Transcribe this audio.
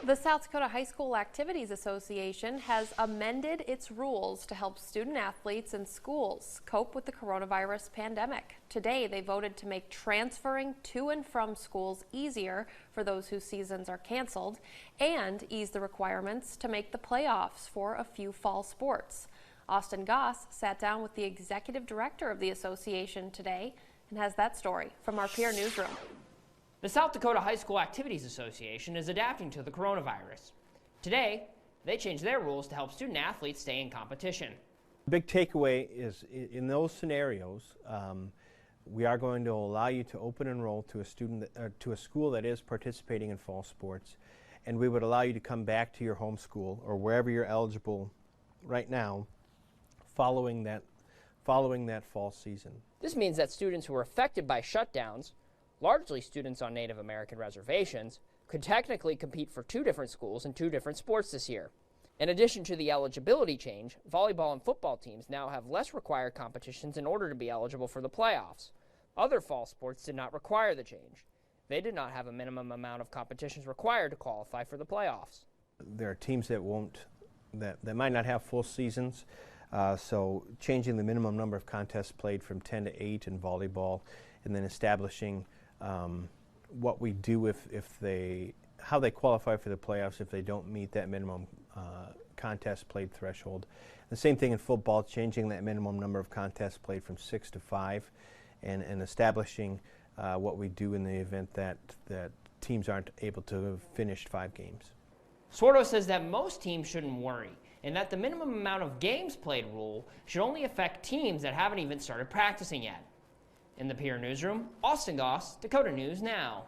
The South Dakota High School Activities Association has amended its rules to help student athletes and schools cope with the coronavirus pandemic. Today, they voted to make transferring to and from schools easier for those whose seasons are canceled and ease the requirements to make the playoffs for a few fall sports. Austin Goss sat down with the executive director of the association today and has that story from our Pierre newsroom. The South Dakota High School Activities Association is adapting to the coronavirus. Today, they changed their rules to help student athletes stay in competition. The big takeaway is in those scenarios, we are going to allow you to open enroll to a school that is participating in fall sports, and we would allow you to come back to your home school or wherever you're eligible right now following that fall season. This means that students who are affected by shutdowns, largely students on Native American reservations, could technically compete for two different schools and two different sports this year. In addition to the eligibility change, volleyball and football teams now have less required competitions in order to be eligible for the playoffs. Other fall sports did not require the change. They did not have a minimum amount of competitions required to qualify for the playoffs. There are teams that might not have full seasons, so changing the minimum number of contests played from 10 to 8 in volleyball, and then establishing what we do how they qualify for the playoffs if they don't meet that minimum contest played threshold. The same thing in football, changing that minimum number of contests played from 6 to 5, and establishing what we do in the event that teams aren't able to finish 5 games. Swarto says that most teams shouldn't worry, and that the minimum amount of games played rule should only affect teams that haven't even started practicing yet. In the Pierre newsroom, Austin Goss, Dakota News Now.